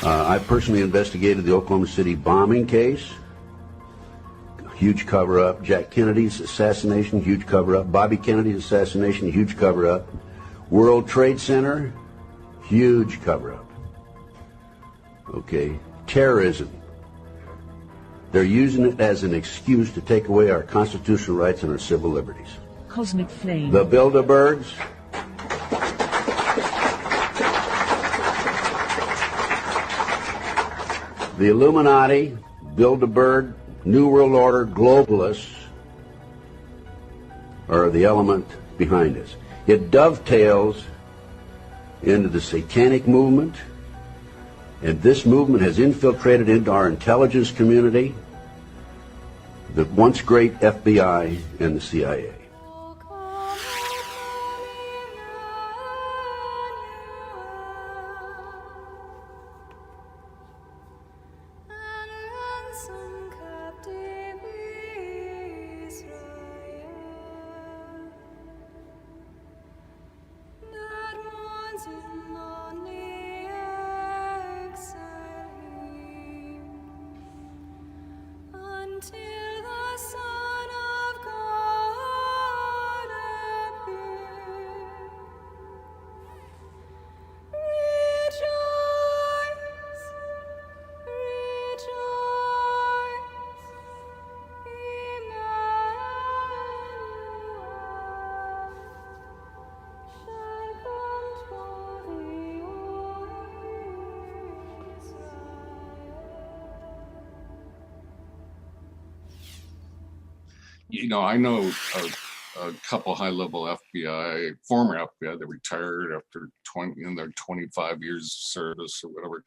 I personally investigated the Oklahoma City bombing case. Huge cover-up. Jack Kennedy's assassination, huge cover-up. Bobby Kennedy's assassination, huge cover-up. World Trade Center, huge cover-up. Okay. Terrorism. They're using it as an excuse to take away our constitutional rights and our civil liberties. Cosmic flame. The Bilderbergs. The Illuminati, Bilderberg, New World Order, globalists are the element behind this. It dovetails into the satanic movement, and this movement has infiltrated into our intelligence community, the once great FBI and the CIA. You know, I know a couple high-level FBI, former FBI, that retired after 25 years of service or whatever,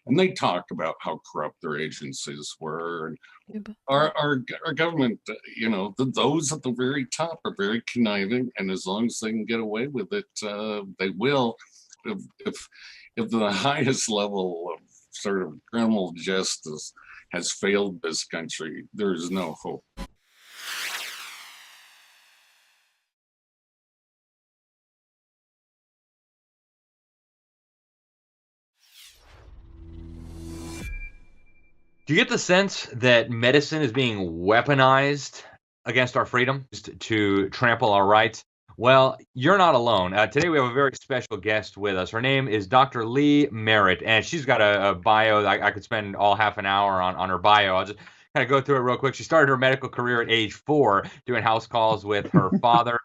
and they talk about how corrupt their agencies were. And our government, you know, those at the very top are very conniving, and as long as they can get away with it, they will. If the highest level of sort of criminal justice has failed this country, there is no hope. Do you get the sense that medicine is being weaponized against our freedom to trample our rights? Well, you're not alone. Today we have a very special guest with us. Her name is Dr. Lee Merritt, and she's got a bio. I could spend all half an hour on her bio. I'll just kind of go through it real quick. She started her medical career at age 4 doing house calls with her father.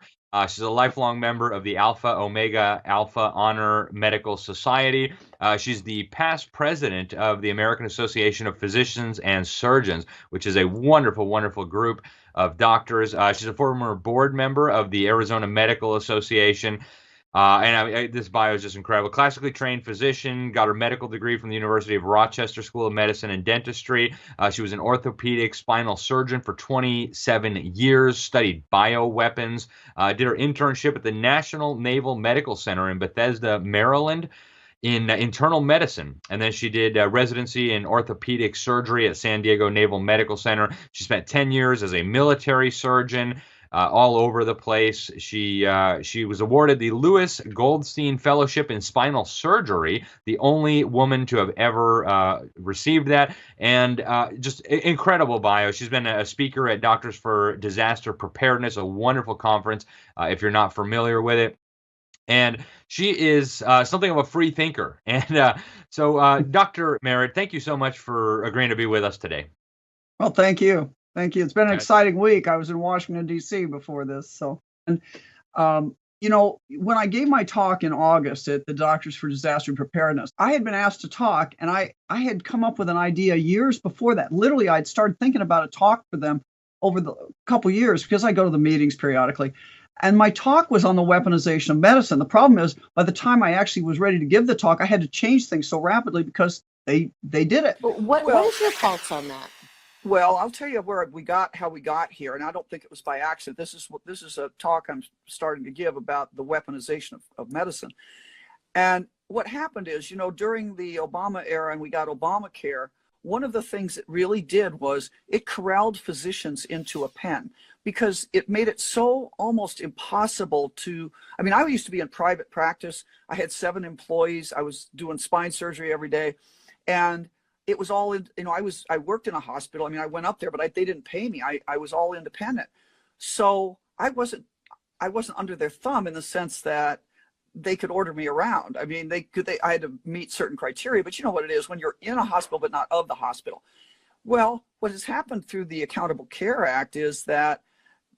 She's a lifelong member of the Alpha Omega Alpha Honor Medical Society. She's the past president of the American Association of Physicians and Surgeons, which is a wonderful, wonderful group of doctors. She's a former board member of the Arizona Medical Association. This bio is just incredible. Classically trained physician, got her medical degree from the University of Rochester School of Medicine and Dentistry. She was an orthopedic spinal surgeon for 27 years, studied bioweapons, did her internship at the National Naval Medical Center in Bethesda, Maryland, in internal medicine. And then she did residency in orthopedic surgery at San Diego Naval Medical Center. She spent 10 years as a military surgeon. All over the place. She was awarded the Lewis Goldstein Fellowship in Spinal Surgery, the only woman to have ever received that, and just incredible bio. She's been a speaker at Doctors for Disaster Preparedness, a wonderful conference if you're not familiar with it. And she is something of a free thinker. And so, Dr. Merritt, thank you so much for agreeing to be with us today. Well, thank you. Thank you. It's been an exciting week. I was in Washington, D.C. before this. You know, when I gave my talk in August at the Doctors for Disaster Preparedness, I had been asked to talk, and I had come up with an idea years before that. Literally, I'd started thinking about a talk for them over the couple years because I go to the meetings periodically. And my talk was on the weaponization of medicine. The problem is, by the time I actually was ready to give the talk, I had to change things so rapidly because they did it. What is your thoughts on that? Well, I'll tell you how we got here, and I don't think it was by accident. This is a talk I'm starting to give about the weaponization of medicine. And what happened is, during the Obama era and we got Obamacare, one of the things it really did was it corralled physicians into a pen, because it made it so almost impossible I used to be in private practice. I had 7 employees. I was doing spine surgery every day. And it was all in, I worked in a hospital. I went up there, but they didn't pay me. I was all independent. So I wasn't under their thumb in the sense that they could order me around. I had to meet certain criteria, but you know what it is when you're in a hospital, but not of the hospital. Well, what has happened through the Accountable Care Act is that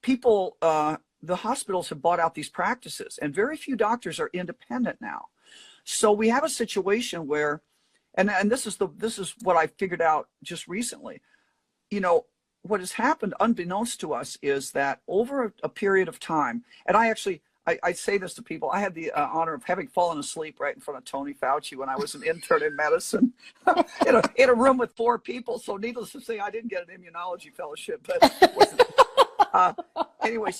people, the hospitals have bought out these practices, and very few doctors are independent now. So we have a situation where, and this is what I figured out just recently. What has happened unbeknownst to us is that over a period of time, and I say this to people, I had the honor of having fallen asleep right in front of Tony Fauci when I was an intern in medicine in a room with 4 people. So needless to say, I didn't get an immunology fellowship, but anyway,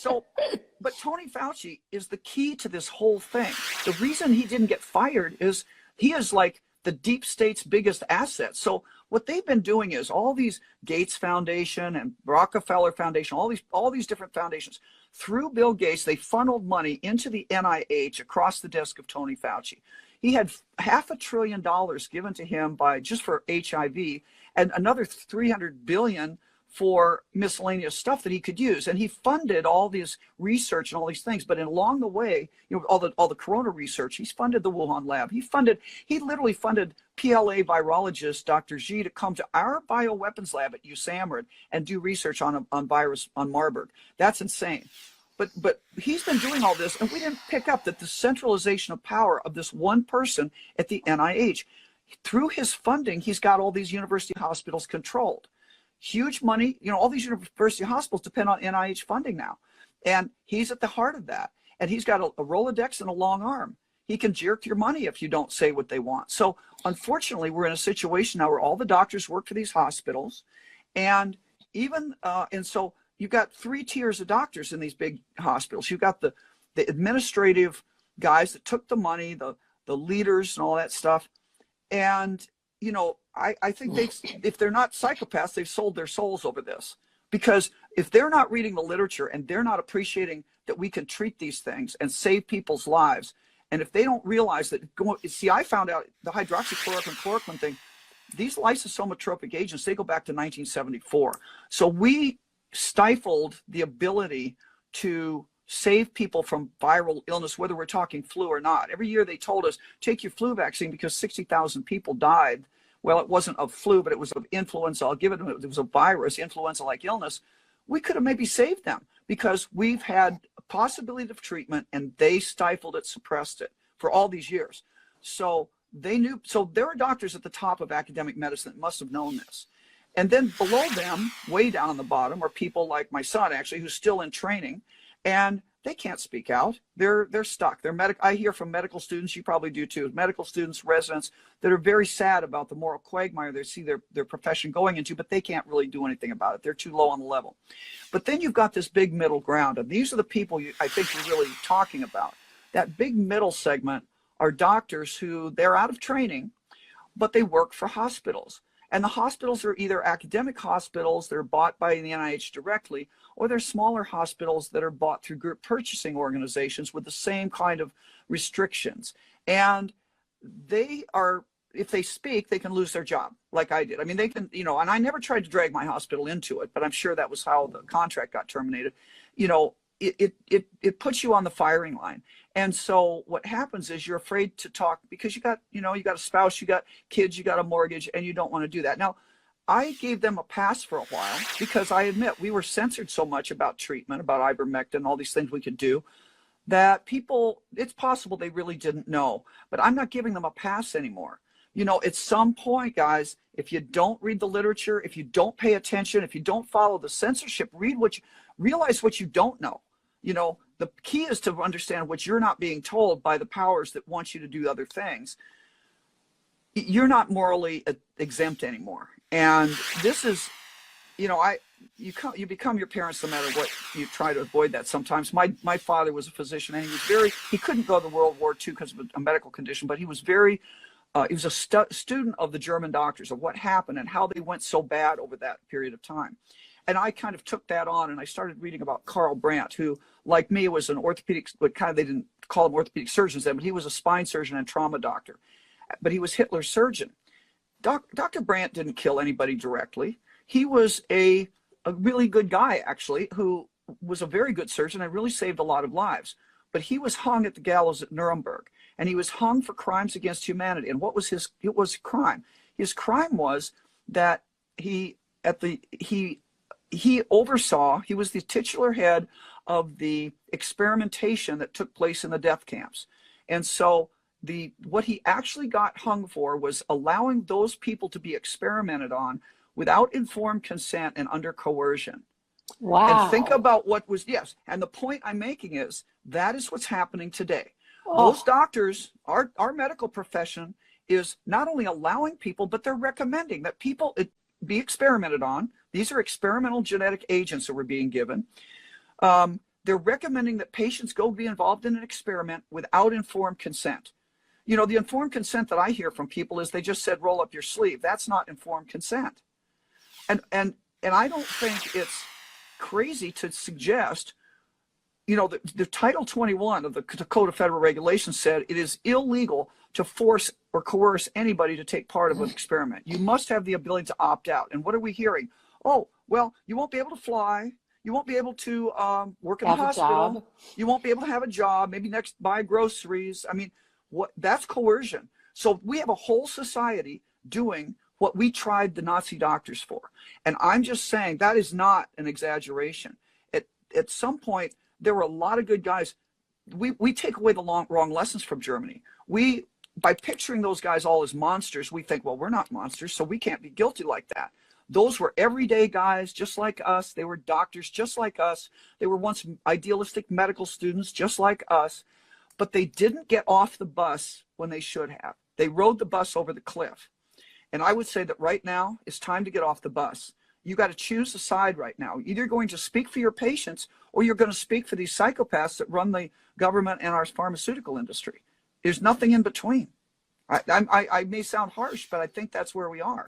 but Tony Fauci is the key to this whole thing. The reason he didn't get fired is he is like the deep state's biggest asset. So what they've been doing is all these Gates Foundation and Rockefeller Foundation, all these different foundations, through Bill Gates, they funneled money into the NIH across the desk of Tony Fauci. He had $500 billion given to him just for HIV, and another $300 billion for miscellaneous stuff that he could use. And he funded all this research and all these things. But along the way, all the corona research, he's funded the Wuhan lab. He literally funded PLA virologist Dr. Xi to come to our bioweapons lab at USAMRIID and do research on virus on Marburg. That's insane. But he's been doing all this, and we didn't pick up that the centralization of power of this one person at the NIH. Through his funding, he's got all these university hospitals controlled. Huge money, all these university hospitals depend on NIH funding now. And he's at the heart of that. And he's got a Rolodex and a long arm. He can jerk your money if you don't say what they want. So unfortunately, we're in a situation now where all the doctors work for these hospitals. And so you've got 3 tiers of doctors in these big hospitals. You've got the administrative guys that took the money, the leaders and all that stuff. And, I think if they're not psychopaths, they've sold their souls over this. Because if they're not reading the literature and they're not appreciating that we can treat these things and save people's lives, and if they don't realize that, I found out the hydroxychloroquine, chloroquine thing, these lysosomotropic agents, they go back to 1974. So we stifled the ability to save people from viral illness, whether we're talking flu or not. Every year they told us, take your flu vaccine because 60,000 people died. Well, it wasn't of flu, but it was of influenza. I'll give it was a virus, influenza-like illness. We could have maybe saved them because we've had a possibility of treatment and they stifled it, suppressed it for all these years. So there are doctors at the top of academic medicine that must have known this. And then below them, way down on the bottom, are people like my son, actually, who's still in training, and they can't speak out. They're stuck. I hear from medical students, you probably do too, medical students, residents that are very sad about the moral quagmire they see their profession going into, but they can't really do anything about it. They're too low on the level. But then you've got this big middle ground, and these are the people I think you're really talking about. That big middle segment are doctors who they're out of training, but they work for hospitals. And the hospitals are either academic hospitals that are bought by the NIH directly, or they're smaller hospitals that are bought through group purchasing organizations with the same kind of restrictions. And if they speak, they can lose their job, like I did. They can, and I never tried to drag my hospital into it, but I'm sure that was how the contract got terminated. It puts you on the firing line. And so what happens is you're afraid to talk because you got a spouse, you got kids, you got a mortgage, and you don't want to do that. Now, I gave them a pass for a while because I admit we were censored so much about treatment, about ivermectin, all these things we could do, that it's possible they really didn't know. But I'm not giving them a pass anymore. At some point, guys, if you don't read the literature, if you don't pay attention, if you don't follow the censorship, realize what you don't know. The key is to understand what you're not being told by the powers that want you to do other things. You're not morally exempt anymore. And this is you know, you become your parents no matter what. You try to avoid that sometimes. My father was a physician, and he couldn't go to World War II because of a medical condition, but he was he was a student of the German doctors, of what happened and how they went so bad over that period of time. And I kind of took that on, and I started reading about Karl Brandt, who, like me, was an orthopedic, but kind of, they didn't call him orthopedic surgeons then, but he was a spine surgeon and trauma doctor. But he was Hitler's surgeon. Dr. Brandt didn't kill anybody directly. He was a really good guy, actually, who was a very good surgeon and really saved a lot of lives. But he was hung at the gallows at Nuremberg, and he was hung for crimes against humanity. And what was his crime? His crime was that he oversaw, he was the titular head of the experimentation that took place in the death camps. And so what he actually got hung for was allowing those people to be experimented on without informed consent and under coercion. Wow. And think about what was, yes. And the point I'm making is that is what's happening today. Oh. Those doctors, our medical profession is not only allowing people, but they're recommending that people be experimented on. These are experimental genetic agents that were being given. They're recommending that patients go be involved in an experiment without informed consent. You know, the informed consent that I hear from people is they just said, roll up your sleeve. That's not informed consent. And I don't think it's crazy to suggest, you know, the Title 21 of the Code of Federal Regulations said it is illegal to force or coerce anybody to take part of an experiment. You must have the ability to opt out. And what are we hearing? Oh, well, you won't be able to fly. You won't be able to work in the hospital. You won't be able to have a job. Maybe next buy groceries. I mean, that's coercion. So we have a whole society doing what we tried the Nazi doctors for. And I'm just saying that is not an exaggeration. At some point, there were a lot of good guys. We take away the wrong lessons from Germany. By picturing those guys all as monsters, we think, well, we're not monsters, so we can't be guilty like that. Those were everyday guys just like us. They were doctors just like us. They were once idealistic medical students just like us. But they didn't get off the bus when they should have. They rode the bus over the cliff. And I would say that right now it's time to get off the bus. You got to choose a side right now. Either you're going to speak for your patients or you're going to speak for these psychopaths that run the government and our pharmaceutical industry. There's nothing in between. I may sound harsh, but I think that's where we are.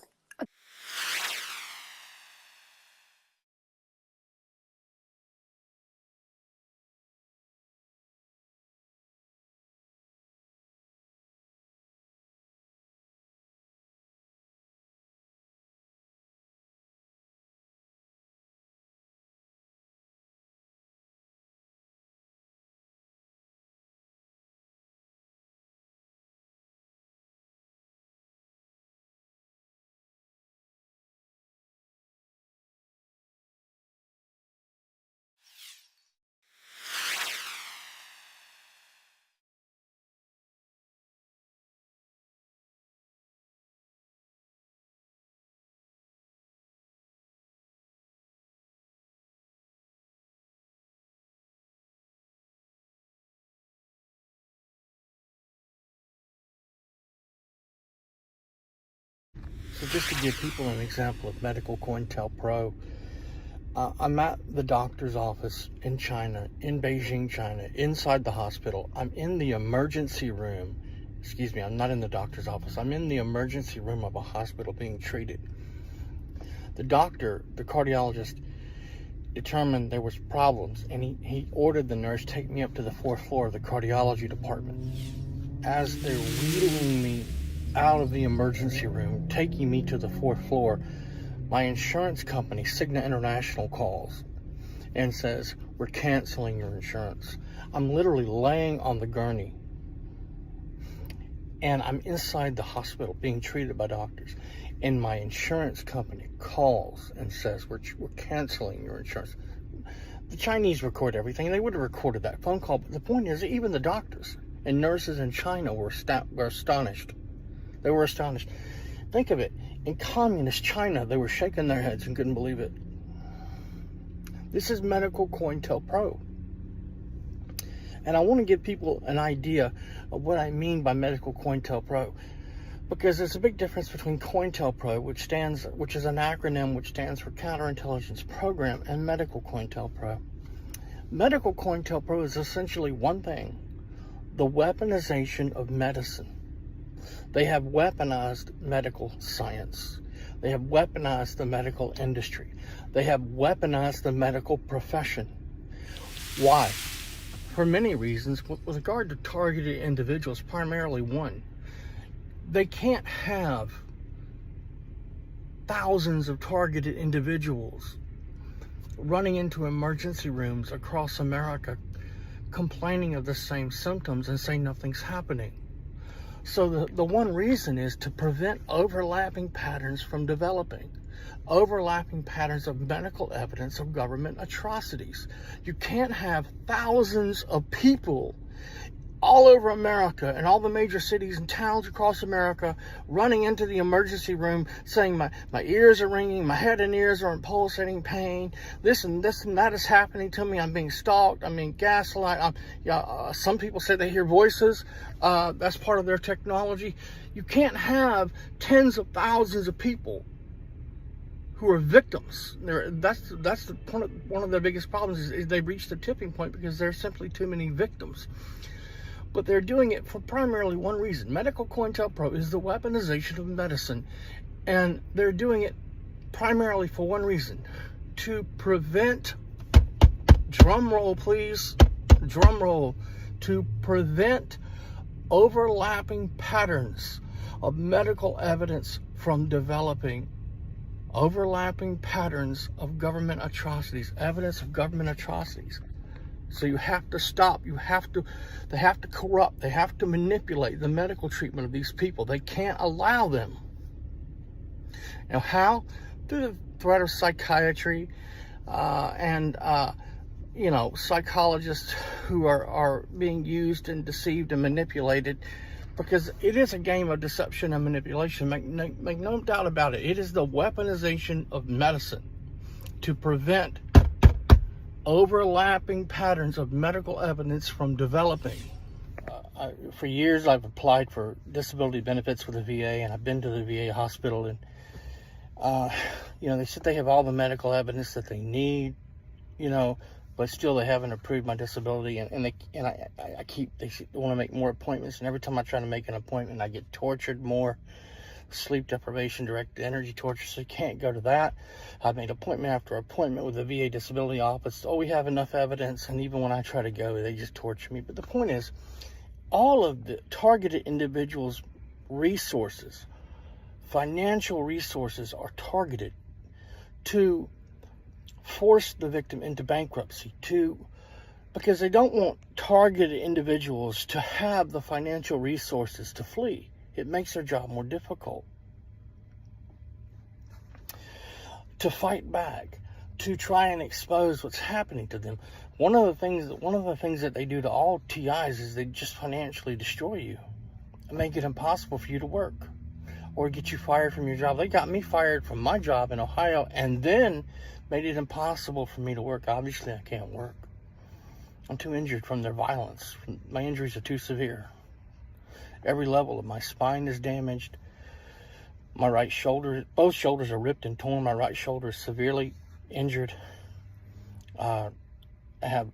So just to give people an example of medical COINTELPRO, I'm at the doctor's office in China, in Beijing, China, inside the hospital. I'm in the emergency room. Excuse me, I'm not in the doctor's office. I'm in the emergency room of a hospital being treated. The doctor, the cardiologist, determined there was problems, and he ordered the nurse take me up to the 4th floor of the cardiology department. As they're wheeling me out of the emergency room, taking me to the 4th floor, my insurance company, Cigna International, calls and says, we're canceling your insurance. I'm literally laying on the gurney, and I'm inside the hospital being treated by doctors, and my insurance company calls and says, we're canceling your insurance. The Chinese record everything. They would have recorded that phone call, but the point is, even the doctors and nurses in China were astonished. They were astonished. Think of it. In communist China, they were shaking their heads and couldn't believe it. This is medical COINTELPRO. And I want to give people an idea of what I mean by medical COINTELPRO. Because there's a big difference between COINTELPRO, which is an acronym which stands for Counterintelligence Program, and Medical COINTELPRO. Medical COINTELPRO is essentially one thing: the weaponization of medicine. They have weaponized medical science. They have weaponized the medical industry. They have weaponized the medical profession. Why? For many reasons. With regard to targeted individuals, primarily one, they can't have thousands of targeted individuals running into emergency rooms across America complaining of the same symptoms and say nothing's happening. So the one reason is to prevent overlapping patterns from developing, overlapping patterns of medical evidence of government atrocities. You can't have thousands of people all over America and all the major cities and towns across America running into the emergency room saying my ears are ringing, my head and ears are in pulsating pain, this and that is happening to me, I'm being stalked, I'm being gaslighted. Some people say they hear voices. That's part of their technology. You can't have tens of thousands of people who are victims. That's one of their biggest problems is they've reached the tipping point because there's simply too many victims. But they're doing it for primarily one reason. Medical COINTELPRO is the weaponization of medicine, and they're doing it primarily for one reason: to prevent, drum roll please, drum roll, to prevent overlapping patterns of medical evidence from developing, overlapping patterns of government atrocities, evidence of government atrocities. So you have to stop, they have to corrupt, they have to manipulate the medical treatment of these people. They can't allow them. Now how? Through the threat of psychiatry and psychologists who are being used and deceived and manipulated, because it is a game of deception and manipulation. Make no doubt about it. It is the weaponization of medicine to prevent overlapping patterns of medical evidence from developing. For years, I've applied for disability benefits with the VA, and I've been to the VA hospital, and they said they have all the medical evidence that they need, but still they haven't approved my disability, they want to make more appointments, and every time I try to make an appointment, I get tortured more. Sleep deprivation, direct energy torture, so you can't go to that. I've made appointment after appointment with the VA disability office. Oh, we have enough evidence, and even when I try to go, they just torture me. But the point is, all of the targeted individuals' resources, financial resources, are targeted to force the victim into bankruptcy, because they don't want targeted individuals to have the financial resources to flee. It makes their job more difficult. To fight back, to try and expose what's happening to them. One of the things that they do to all TIs is they just financially destroy you and make it impossible for you to work or get you fired from your job. They got me fired from my job in Ohio and then made it impossible for me to work. Obviously, I can't work. I'm too injured from their violence. My injuries are too severe. Every level of my spine is damaged. My right shoulder, both shoulders are ripped and torn. My right shoulder is severely injured. I have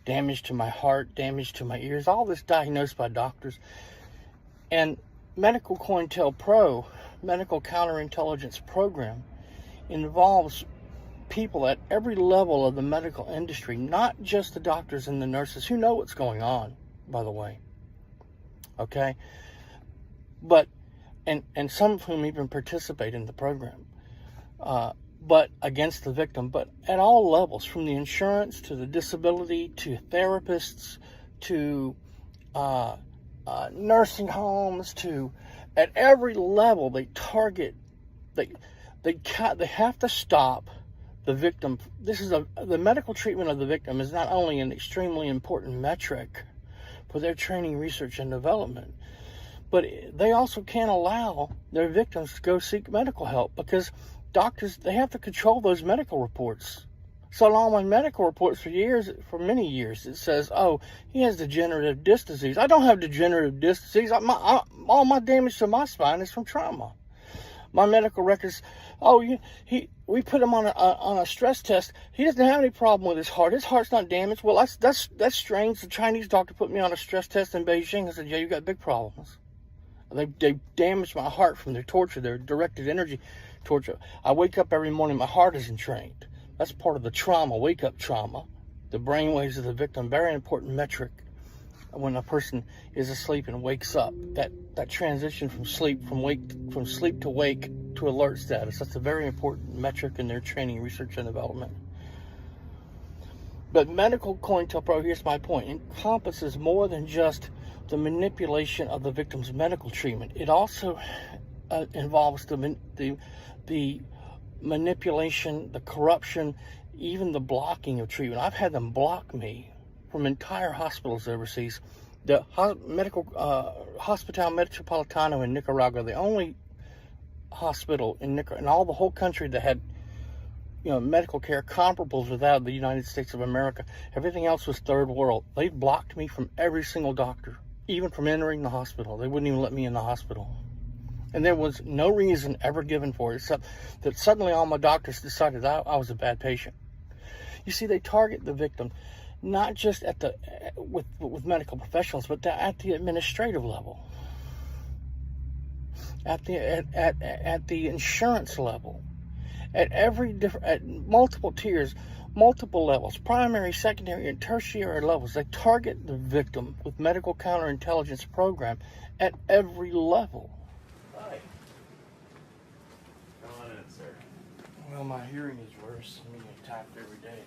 damage to my heart, damage to my ears, all this diagnosed by doctors. And Medical COINTELPRO, Medical Counterintelligence Program, involves people at every level of the medical industry, not just the doctors and the nurses who know what's going on, by the way. Okay, but and some of whom even participate in the program, but against the victim. But at all levels, from the insurance to the disability to therapists to nursing homes, to at every level they target. They have to stop the victim. The medical treatment of the victim is not only an extremely important metric for their training, research, and development, but they also can't allow their victims to go seek medical help because doctors, they have to control those medical reports. So in all my medical reports for many years, it says, oh, he has degenerative disc disease. I don't have degenerative disc disease. All my damage to my spine is from trauma. My medical records, we put him on a stress test. He doesn't have any problem with his heart. His heart's not damaged. Well, that's strange. The Chinese doctor put me on a stress test in Beijing. I said, yeah, you got big problems. They damaged my heart from their torture, their directed energy torture. I wake up every morning, my heart isn't trained. That's part of the trauma, wake-up trauma. The brainwaves of the victim, very important metric. When a person is asleep and wakes up, that transition from sleep to wake to alert status, that's a very important metric in their training, research, and development. But medical COINTELPRO, here's my point, encompasses more than just the manipulation of the victim's medical treatment. It also involves the manipulation, the corruption, even the blocking of treatment. I've had them block me from entire hospitals overseas. The Hospital Metropolitano in Nicaragua, the only hospital in all the whole country that had medical care comparables with that of the United States of America. Everything else was third world. They blocked me from every single doctor, even from entering the hospital. They wouldn't even let me in the hospital. And there was no reason ever given for it, except that suddenly all my doctors decided I was a bad patient. You see, they target the victim not just with medical professionals, but at the administrative level, at the insurance level, at multiple tiers, multiple levels, primary, secondary, and tertiary levels. They target the victim with medical counterintelligence program at every level. Hi. Come on in, sir. Well, my hearing is worse. I'm being attacked every day.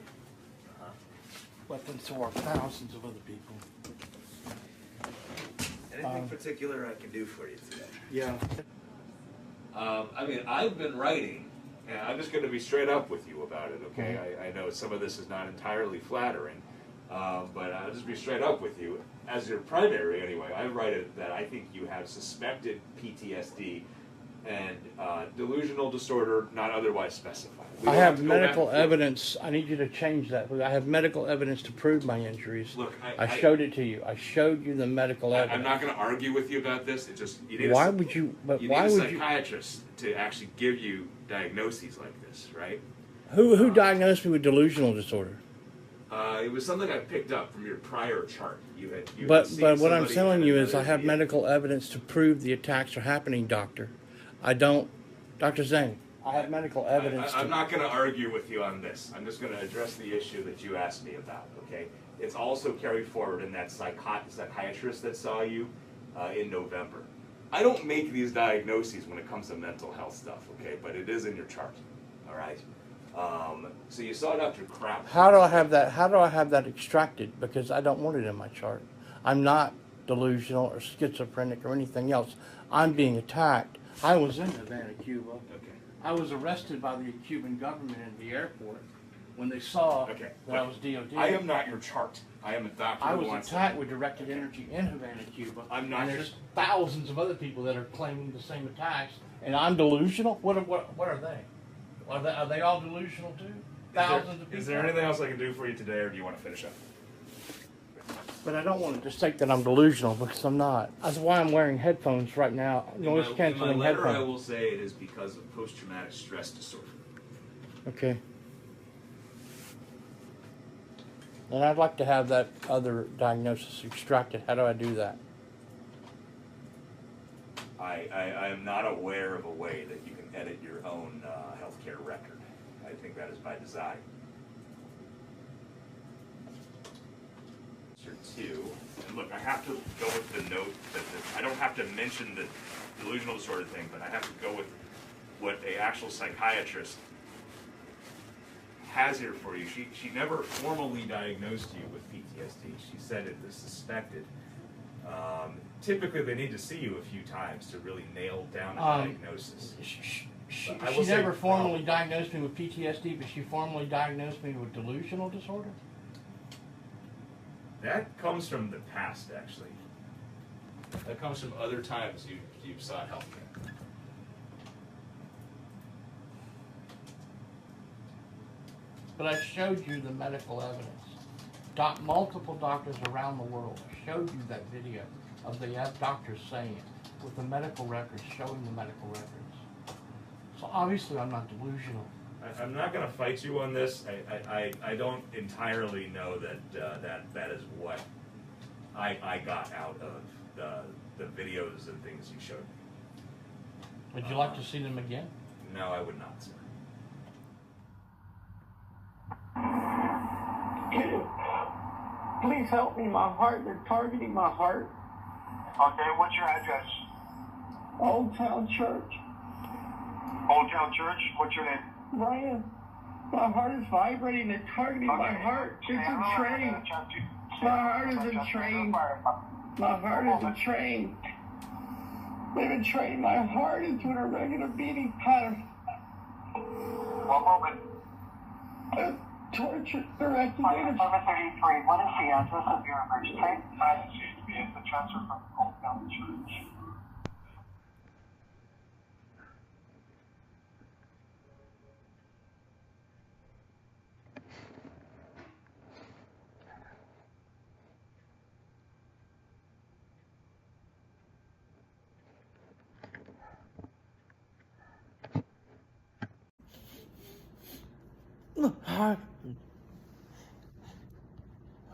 Weapons to our thousands of other people. Anything particular I can do for you today? Yeah. I mean, I've been writing, and I'm just going to be straight up with you about it, okay? I know some of this is not entirely flattering, but I'll just be straight up with you. As your primary, anyway, I write it that I think you have suspected PTSD and delusional disorder not otherwise specified. I have medical evidence. I need you to change that. I have medical evidence to prove my injuries. Look, I showed it to you. I showed you the medical evidence. I'm not going to argue with you about this. It just you need why a, would you? But you why need a would you? psychiatrist to actually give you diagnoses like this, right? Who diagnosed me with delusional disorder? It was something I picked up from your prior chart. But what I'm telling you is I have medical evidence to prove the attacks are happening, Doctor. I don't, Dr. Zane. I have medical evidence. I'm not going to argue with you on this. I'm just going to address the issue that you asked me about, okay? It's also carried forward in that psychiatrist that saw you in November. I don't make these diagnoses when it comes to mental health stuff, okay? But it is in your chart, all right? So you saw Dr. Kraft. How do I have that? How do I have that extracted? Because I don't want it in my chart. I'm not delusional or schizophrenic or anything else. I'm being attacked. I was in Havana, Cuba. Okay. I was arrested by the Cuban government in the airport when they saw that I was DOD. I am not your chart. I am a doctor. I was attacked with directed energy in Havana, Cuba. I'm not. And there's thousands of other people that are claiming the same attacks, and I'm delusional. What are they? Are they all delusional too? Thousands of people. Is there anything else I can do for you today, or do you want to finish up? But I don't want to just take that I'm delusional, because I'm not. That's why I'm wearing headphones right now, noise canceling in my letter, headphones. I will say it is because of post-traumatic stress disorder. Okay. And I'd like to have that other diagnosis extracted. How do I do that? I am not aware of a way that you can edit your own healthcare record. I think that is by design. Two, and look, I have to go with the note that I don't have to mention the delusional disorder thing, but I have to go with what a actual psychiatrist has here for you. She never formally diagnosed you with PTSD. She said it was suspected. Typically, they need to see you a few times to really nail down a diagnosis. She never formally diagnosed me with PTSD, but she formally diagnosed me with delusional disorder? That comes from the past, actually. That comes from other times you've sought health care. But I showed you the medical evidence. Multiple doctors around the world showed you that video of the doctors saying it, with the medical records, showing the medical records. So obviously I'm not delusional. I'm not going to fight you on this. I don't entirely know that is what I got out of the videos and things you showed me. Would you like to see them again? No, I would not, sir. Please help me, my heart. They're targeting my heart. Okay, what's your address? Old Town Church. Old Town Church? What's your name? Ryan, my heart is vibrating. They're targeting my heart. It's entrained. My heart is entrained. My heart is entrained. They've been training my heart into an irregular beating pattern. One moment. Torture directed. 733, what is the address of your emergency? It's the transfer from Old Town Church.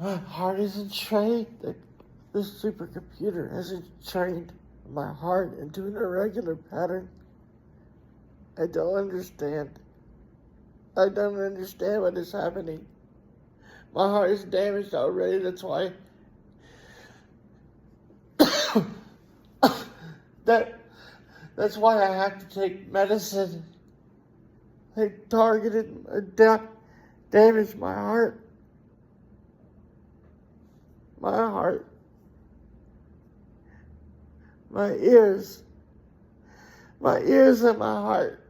My heart isn't trained. This supercomputer hasn't trained my heart into an irregular pattern. I don't understand. I don't understand what is happening. My heart is damaged already, that's why. That's why I have to take medicine. They targeted, damaged my heart. My heart. My ears and my heart.